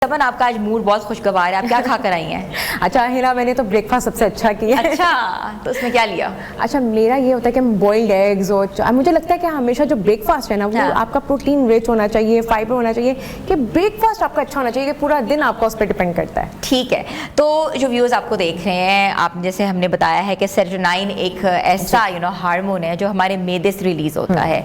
तमन, आपका आज मूड बहुत खुशगवार है, आप क्या खा कर आई हैं? अच्छा हिना, मैंने तो ब्रेकफास्ट सबसे अच्छा किया है। अच्छा, तो उसमें क्या लिया? अच्छा, मेरा ये होता है कि बॉइल्ड एग्स और मुझे लगता है कि हमेशा जो ब्रेकफास्ट है ना, वो आपका प्रोटीन रिच होना चाहिए, फाइबर होना चाहिए, कि ब्रेकफास्ट आपका अच्छा होना चाहिए कि पूरा दिन आपका उस पर डिपेंड करता है। ठीक है, तो जो व्यूअर्स आपको देख रहे हैं, आप जैसे हमने बताया है कि सेरोटोनिन एक ऐसा हार्मोन है जो हमारे मैदे से रिलीज होता है।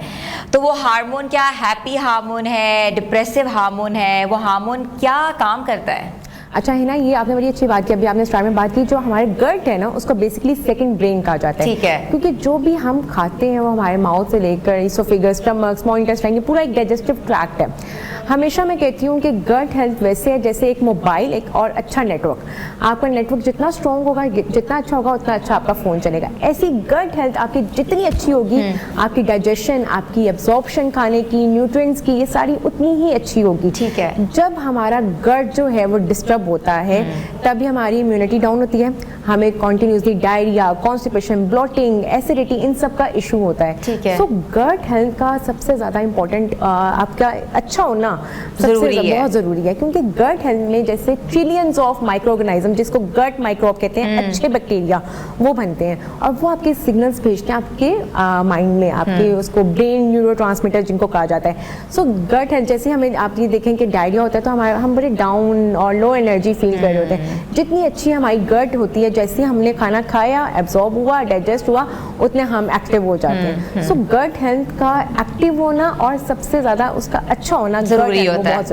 तो वो हार्मोन क्या हैप्पी हार्मोन है, डिप्रेसिव हार्मोन है, वो हार्मोन क्या काम करता है? अच्छा हिना, ये आपने बड़ी अच्छी बात की, अभी आपने स्टार्ट में बात की, जो हमारे गट है ना, उसको बेसिकली सेकंड ब्रेन कहा जाता है। ठीक है, क्योंकि जो भी हम खाते हैं वो हमारे माउथ से लेकर इसोफेगस, स्टमक, स्मॉल इंटेस्टाइन, ये पूरा एक डाइजेस्टिव ट्रैक्ट है। हमेशा मैं कहती हूँ कि गट हेल्थ वैसे है जैसे एक मोबाइल, एक और अच्छा नेटवर्क। आपका नेटवर्क जितना स्ट्रॉन्ग होगा, जितना अच्छा होगा, उतना अच्छा आपका फ़ोन चलेगा। ऐसी गट हेल्थ आपकी जितनी अच्छी होगी, आपकी डाइजेशन, आपकी एब्जॉर्प्शन खाने की, न्यूट्रिएंट्स की, ये सारी उतनी ही अच्छी होगी। ठीक है, जब हमारा गट जो है वो डिस्टर्ब होता है, तभी हमारी इम्यूनिटी डाउन होती है, हमें continuously diarrhoea, constipation, bloating, acidity, इन सब का इशू होता है। ठीक है, सो गट हेल्थ का सबसे ज़्यादा इम्पोर्टेंट आपका अच्छा होना बहुत ज़रूरी है, क्योंकि गट हेल्थ में जैसे ट्रिलियंस ऑफ माइक्रो ऑर्गेनिज्म, जिसको गट माइक्रोब कहते हैं, अच्छे बैक्टीरिया वो बनते हैं और वो आपके सिग्नल्स भेजते हैं आपके माइंड में, आपके उसको ब्रेन न्यूरोट्रांसमीटर जिनको कहा जाता है। सो गट हेल्थ, जैसे हमें आप ये देखें कि डायरिया होता है तो हम बड़े डाउन और लो एनर्जी फील कर रहे होते हैं। जितनी अच्छी हमारी गट होती है, जैसे हमने खाना खाया, एब्जॉर्ब हुआ, डाइजेस्ट हुआ, उतने हम एक्टिव हो जाते हैं। सो गट हेल्थ का एक्टिव होना और सबसे ज़्यादा उसका अच्छा होना जरूरी होता है।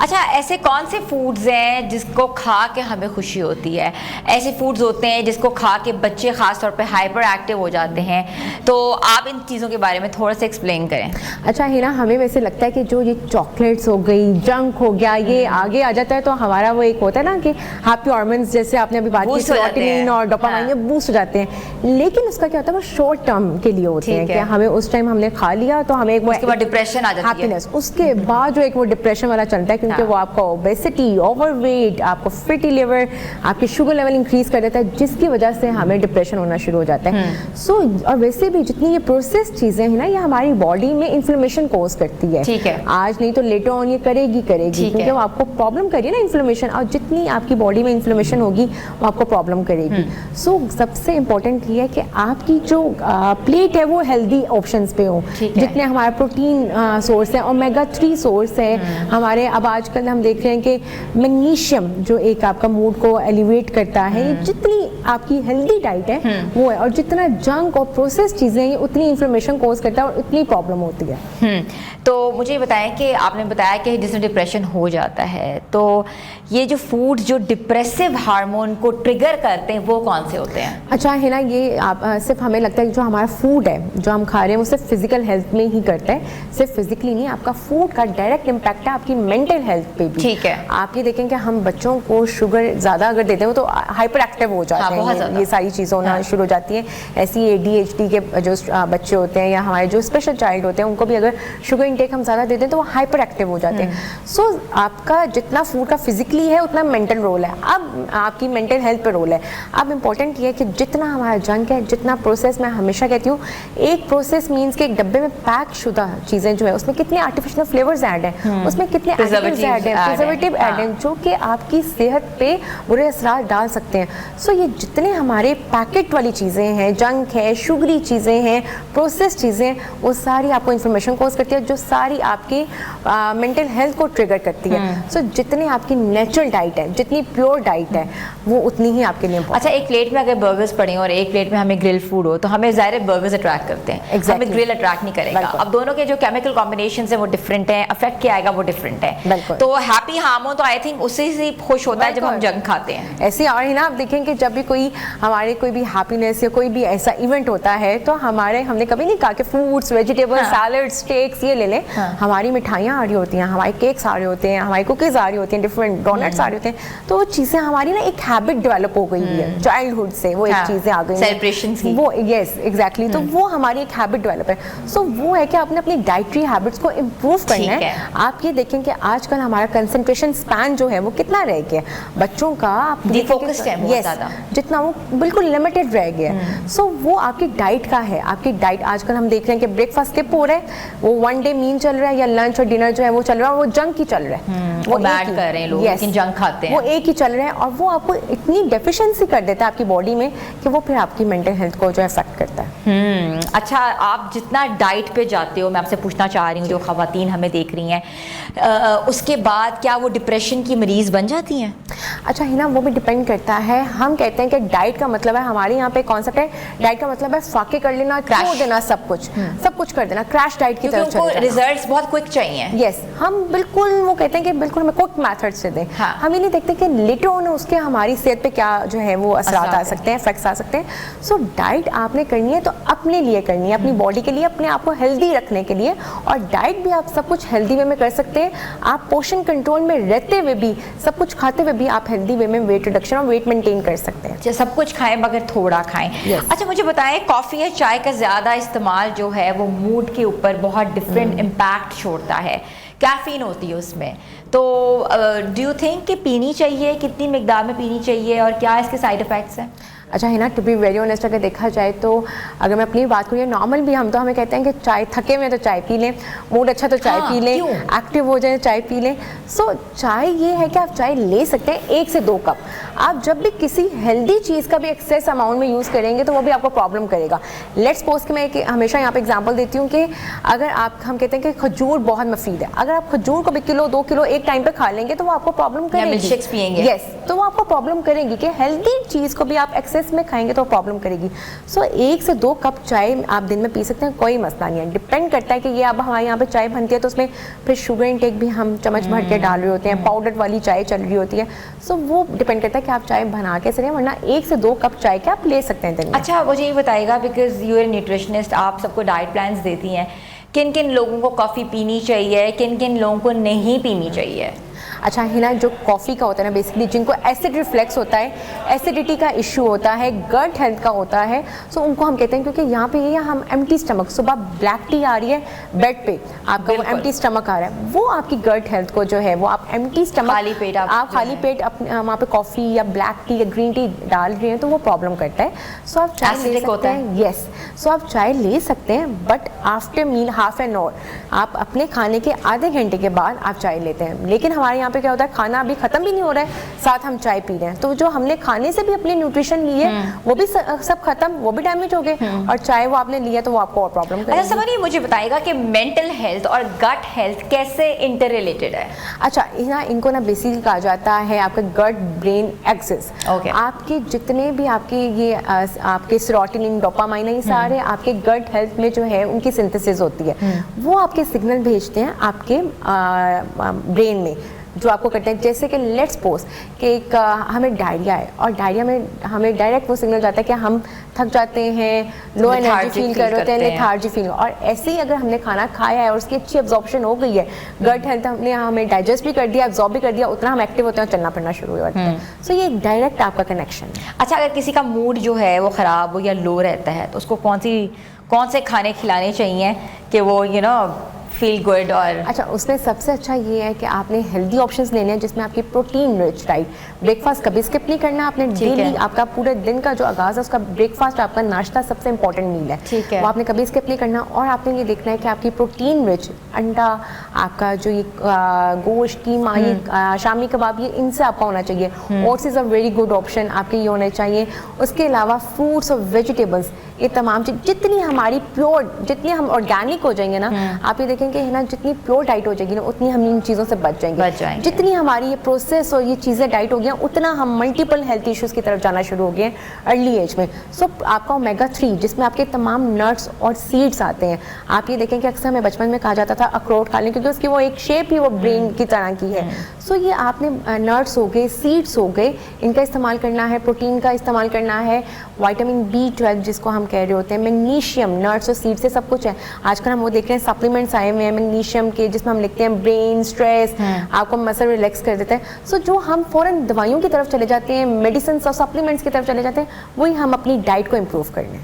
अच्छा, ऐसे कौन से फूड्स हैं जिसको खा के हमें खुशी होती है? ऐसे फूड्स होते हैं जिसको खा के बच्चे खास तौर पे हाइपर एक्टिव हो जाते हैं, तो आप इन चीज़ों के बारे में थोड़ा सा एक्सप्लेन करें। अच्छा हिना, हमें वैसे लगता है कि जो ये चॉकलेट्स हो गई, जंक हो गया, ये आगे आ जाता है तो हमारा वो एक होता है ना कि हैप्पी हार्मोन्स, जैसे आपने अभी बात की, सेरोटोनिन और डोपामाइन, ये बूस्ट हो जाते हैं। लेकिन उसका क्या होता है, वो शॉर्ट टर्म के लिए होते हैं कि हमें उस टाइम हमने खा लिया तो हमें एक उसके बाद डिप्रेशन आ जाती है। उसके बाद जो एक वो डिप्रेशन वाला चलता है, क्योंकि वो आपका ओबेसिटी, ओवरवेट, आपको फैटी लिवर, आपकी शुगर लेवल इंक्रीज कर देता है, जिसकी वजह से हमें डिप्रेशन होना शुरू हो जाता है। सो और वैसे भी जितनी ये प्रोसेस चीजें हैं ना, ये हमारी बॉडी में इन्फ्लेमेशन कॉज करती है। ठीक है, आज नहीं तो लेटर ऑन ये करेगी, क्योंकि वो आपको प्रॉब्लम करिए ना इन्फ्लेमेशन, और जितनी आपकी बॉडी में इन्फ्लेमेशन होगी वो आपको प्रॉब्लम करेगी। सो सबसे इंपॉर्टेंट ये है कि आपकी जो प्लेट है वो हेल्दी ऑप्शंस पे हो, जितने हमारे प्रोटीन सोर्स है, ओमेगा 3 सोर्स है हमारे। अब आजकल हम देख रहे हैं कि मैग्नीशियम जो एक आपका मूड को एलिवेट करता है, ये जितनी आपकी हेल्दी डाइट है वो है, और जितना जंक और प्रोसेस चीज़ें हैं उतनी इन्फ्लेमेशन कॉज करता है और उतनी प्रॉब्लम होती है। तो मुझे बताएं कि आपने बताया कि जिसमें डिप्रेशन हो जाता है, तो ये जो फूड जो डिप्रेसिव हार्मोन को ट्रिगर करते हैं वो कौन से होते हैं? अच्छा है ना, ये आप सिर्फ हमें लगता है कि जो हमारा फूड है जो हम खा रहे हैं वो सिर्फ फिजिकल हेल्थ में ही करता है, सिर्फ फिजिकली नहीं, आपका फूड का डायरेक्ट इम्पैक्ट है आपकी मेंटल हेल्थ पे भी। ठीक है, आप ये देखें कि हम बच्चों को शुगर ज़्यादा अगर देते हो तो हाइपर एक्टिव हो जाते हैं, ये सारी चीज़ें होना शुरू हो जाती हैं। ऐसी ADHD के जो बच्चे होते हैं या हमारे जो स्पेशल चाइल्ड होते हैं, उनको भी अगर शुगर इंटेक हम ज़्यादा देते हैं तो वो हाइपर एक्टिव हो जाते हैं। सो आपका जितना फूड का फिजिकली है उतना मेंटल रोल है, अब आपकी मेंटल हेल्थ पे रोल है। अब इम्पोर्टेंट ये है कि जितना हमारा जंक है, जितना प्रोसेस, मैं हमेशा कहती हूँ एक प्रोसेस मीन्स के एक डब्बे में पैक शुदा चीज़ें जो है उसमें कितने आर्टिफिशियल फ्लेवर्स ऐड हैं, उसमें कितने प्रिजर्वेटिव ऐड हैं जो कि आपकी सेहत पे बुरे असरात डाल सकते हैं। सो ये जितने हमारे पैकेट वाली चीज़ें हैं, जंक है, शुगरी चीज़ें हैं, प्रोसेस चीज़ें, वो सारी आपको इन्फॉर्मेशन कॉज करती है, जो सारी आपकी मेंटल हेल्थ को ट्रिगर करती है। सो जितनी आपकी नेचुरल डाइट है, जितनी प्योर डाइट है, वो उतनी ही आपके लिए। अच्छा, एक प्लेट में अगर बर्गर्स पड़े और एक प्लेट में हमें ग्रिल फूड हो तो हमें ज़ाहिर बर्गर्स अट्रैक्ट करते हैं, हमें ग्रिल अट्रैक्ट नहीं करेगा। अब दोनों के जो केमिकल कॉम्बिनेशन है वो डिफरेंट है, अफेक्ट क्या आएगा वो डिफरेंट है। तो हैप्पी हार्मोन तो आई थिंक उससे से खुश होता है जब हम जंक खाते हैं। ऐसे और ही ना, आप देखें कि जब भी कोई भी हैप्पीनेस या कोई भी ऐसा इवेंट होता है तो हमने कभी नहीं कहा कि फ्रूट्स, वेजिटेबल्स, सैलड, स्टेक्स ये ले लें। हमारी मिठाइयाँ आ रही होती हैं, हमारे केक्स आ रहे होते हैं, हमारी कुकीज़ आ रही होती हैं, डिफरेंट डोनट्स आ रहे होते हैं, तो वो चीज़ें हमारी ना एक हैबिट डेवलप हो गई है चाइल्डहुड से, वो एक चीज़ें आ गई सेलिब्रेशन की, वो यस एग्जैक्टली, तो वो हमारी एक हैबिट डेवलप है। सो वो है कि आपने अपनी डाइटरी हैबिट्स को इम्प्रूव करना है। आप ये देखें कि आजकल हमारा कंसंट्रेशन स्पैन जो है वो कितना रह गया, बच्चों का आप डिफोकस्ड है बहुत ज़्यादा, जितना वो बिल्कुल लिमिटेड रह गया। सो वो आपकी डाइट का है। आपकी डाइट आजकल हम देख रहे हैं कि ब्रेकफास्ट स्किप हो रहा है, वो वन डे मील चल रहा है, या लंच और डिनर जो है वो चल रहा है, वो जंक ही चल रहा है, वो बैड कर रहे हैं लोग, लेकिन जंक खाते हैं, वो एक ही चल रहा है, और वो आपको इतनी डेफिशिएंसी कर देता है आपकी बॉडी में कि वो फिर आपकी मेंटल हेल्थ को जो अफेक्ट करता है। अच्छा, आप जितना डाइट पे जाते हो, मैं आपसे पूछना चाह रही हूँ, जो खवातीन हमें देख रही हैं, उसके बाद क्या वो डिप्रेशन की मरीज बन जाती हैं? अच्छा हिना, वो भी डिपेंड करता है। हम कहते हैं कि डाइट का मतलब है, हमारे यहाँ पे कॉन्सेप्ट है, डाइट का मतलब है फाके कर लेना, छोड़ देना सब कुछ कर देना, क्रैश डाइट की तरफ चले जाना। रिजल्ट्स बहुत क्विक चाहिए। यस, हम बिल्कुल वो कहते हैं कि बिल्कुल हमें क्विक मेथड से दें। हाँ। हम ये नहीं देखते कि लेटर ऑन उसके हमारी सेहत पे क्या जो है वो असरात आ सकते हैं, इफेक्ट्स आ सकते हैं। सो डाइट आपने करनी है तो अपने लिए करनी है, अपनी बॉडी के लिए, अपने आप को हेल्दी रखने के लिए। और डाइट भी आप सब कुछ हेल्दी वे में कर सकते हैं। आप पोर्शन कंट्रोल में रहते हुए भी, सब कुछ खाते हुए भी आप हेल्दी वे में वेट रिडक्शन और वेट मेंटेन कर सकते हैं। सब कुछ खाएं मगर थोड़ा खाएं। Yes. अच्छा, मुझे बताएं, कॉफ़ी या चाय का ज़्यादा इस्तेमाल जो है वो मूड के ऊपर बहुत डिफरेंट इम्पैक्ट छोड़ता है, कैफीन होती है उसमें, तो डू यू थिंक कि पीनी चाहिए, कितनी मिकदार में पीनी चाहिए और क्या इसके साइड इफ़ेक्ट्स हैं? अच्छा है ना, टू बी वेरी ऑनेस्ट, अगर देखा जाए तो अगर मैं अपनी बात करूँ, नॉर्मल भी हम तो हमें कहते हैं कि चाय, थके हुए तो चाय पी लें, मूड अच्छा तो चाय पी लें, एक्टिव हो जाए चाय पी लें। सो चाय ये है कि आप चाय ले सकते हैं 1 से 2 कप। आप जब भी किसी हेल्दी चीज़ का भी एक्सेस अमाउंट में यूज़ करेंगे तो वो भी आपको प्रॉब्लम करेगा। लेट्स सपोज कि मैं एक हमेशा यहाँ पे एग्जांपल देती हूँ कि अगर हम कहते हैं कि खजूर बहुत मुफीद है, अगर आप खजूर को भी किलो 2 किलो एक टाइम पे खा लेंगे तो वो आपको प्रॉब्लम करेगी। मिल्कशेक्स पिएंगे, यस, तो वो आपको प्रॉब्लम करेगी कि हेल्दी चीज़ को भी आप एक्सेस में खाएंगे तो प्रॉब्लम करेगी। सो 1 से 2 कप चाय आप दिन में पी सकते हैं, कोई मसला नहीं है। डिपेंड करता है कि ये अब हमारे यहाँ पे चाय बनती है तो उसमें फिर शुगर इनटेक भी हम चम्मच भर के डाल रहे होते हैं, पाउडर वाली चाय चल रही होती है। सो वो डिपेंड करता है कि आप चाय बना के सकें, वरना 1 से 2 कप चाय के आप ले सकते हैं दिन में। अच्छा, मुझे ये बताइएगा, बिकॉज यू आर न्यूट्रिशनिस्ट, आप सबको डाइट प्लान्स देती हैं, किन किन लोगों को कॉफ़ी पीनी चाहिए, किन किन लोगों को नहीं पीनी चाहिए? अच्छा हिना, जो कॉफ़ी का होता है ना, बेसिकली जिनको एसिड रिफ्लेक्स होता है, एसिडिटी का इशू होता है, गट हेल्थ का होता है, सो उनको हम कहते हैं, क्योंकि यहाँ पे ये हम एम्प्टी स्टमक, सुबह ब्लैक टी आ रही है बेड पे, आपका एम्प्टी स्टमक आ रहा है, वो आपकी गट हेल्थ को जो है वो आप एम्प्टी स्टमक, खाली पेट आप खाली पेट वहाँ पे कॉफ़ी या ब्लैक टी या ग्रीन टी डाल रहे हैं तो वो प्रॉब्लम करता है। सो आप चाय ले सकते हैं, यस, सो आप चाय ले सकते हैं, but after meal half an hour, आप अपने खाने के आधे घंटे के बाद आप चाय लेते हैं। लेकिन हमारे यहाँ पे क्या होता है, खाना अभी खत्म भी नहीं हो रहा है, साथ हम चाय पी रहे हैं, तो जो हमने खाने से भी अपनी न्यूट्रिशन ली है वो भी सब खत्म, वो भी डैमेज हो गए, और चाय वो आपने लिया तो वो आपको और प्रॉब्लम करेगी। अच्छा समझिए, मुझे बताइएगा कि मेंटल हेल्थ और गट हेल्थ कैसे इंटर रिलेटेड है? अच्छा, इनको ना बेसिकली कहा जाता है आपका गट ब्रेन एक्सिस। आपके जितने भी आपके ये आपके सेरोटोनिन, डोपामाइन, ये सारे आपके गट हेल्थ में जो है उनकी सिंथेसिस होती है, वो आपके सिग्नल भेजते हैं आपके ब्रेन में, जो आपको करते हैं। जैसे कि लेट्स सपोज कि एक हमें डायरिया है, और डायरिया में हमें डायरेक्ट वो सिग्नल जाता है कि हम थक जाते हैं, लो एनर्जी फील कर रहे होते हैं, लेथार्जी फील, और ऐसे ही अगर हमने खाना खाया है और उसकी अच्छी एब्जॉर्प्शन हो गई है, गट हेल्थ हमने हमें डाइजेस्ट भी कर दिया, एब्जॉर्ब भी कर दिया, उतना हम एक्टिव होते हैं और चलना फिरना शुरू हो जाता है। सो ये डायरेक्ट आपका कनेक्शन है। अच्छा, अगर किसी का मूड जो है वो ख़राब हो या लो रहता है तो उसको कौन से खाने खिलाने चाहिए कि वो फील गुड? और अच्छा, उसमें सबसे अच्छा ये है कि आपने हेल्दी ऑप्शंस लेने हैं जिसमें आपकी प्रोटीन रिच डाइट, ब्रेकफास्ट कभी स्किप नहीं करना आपने, डेली आपका पूरे दिन का जो आगाज़ है उसका ब्रेकफास्ट, आपका नाश्ता सबसे इंपॉर्टेंट मील है, ठीक है, वो आपने कभी स्किप नहीं करना। और आपने ये देखना है कि आपकी प्रोटीन रिच अंडा, आपका जो ये गोश्त, कीमा, ये शामी कबाब, ये इनसे आपका होना चाहिए। Oats is a very good option, आपके ये होने चाहिए। उसके अलावा फ्रूट्स और वेजिटेबल्स, ये तमाम चीज़ जितनी हमारी प्योर, जितनी हम ऑर्गेनिक हो जाएंगे ना, आप ये देखेंगे है ना, जितनी प्योर डाइट हो जाएगी ना, उतनी हम इन चीज़ों से बच जाएंगे। जितनी हमारी ये प्रोसेस और ये चीज़ें डाइट हो गया, उतना हम मल्टीपल हेल्थ इश्यूज़ की तरफ जाना शुरू हो गए अर्ली एज में। सो आपका ओमेगा 3 जिसमें आपके तमाम नट्स और सीड्स आते हैं, आप ये देखें कि अक्सर हमें बचपन में कहा जाता था अखरोट खा लें, क्योंकि उसकी वो एक शेप ही वो ब्रेन की तरह की है। सो ये आपने नट्स हो गए, सीड्स हो गए, इनका इस्तेमाल करना है, प्रोटीन का इस्तेमाल करना है, विटामिन B12 जिसको हम कह रहे होते हैं, मैग्नीशियम, नट्स और सीड से सब कुछ है। आजकल हम वो देख रहे हैं सप्लीमेंट्स आए हुए हैं मैग्नीशियम के, जिसमें हम लिखते हैं ब्रेन स्ट्रेस, आपको मसल रिलैक्स कर देता है। सो जो हम फ़ौरन दवाइयों की तरफ चले जाते हैं, मेडिसिन और सप्लीमेंट्स की तरफ चले जाते हैं, वही हम अपनी डाइट को इम्प्रूव कर लें।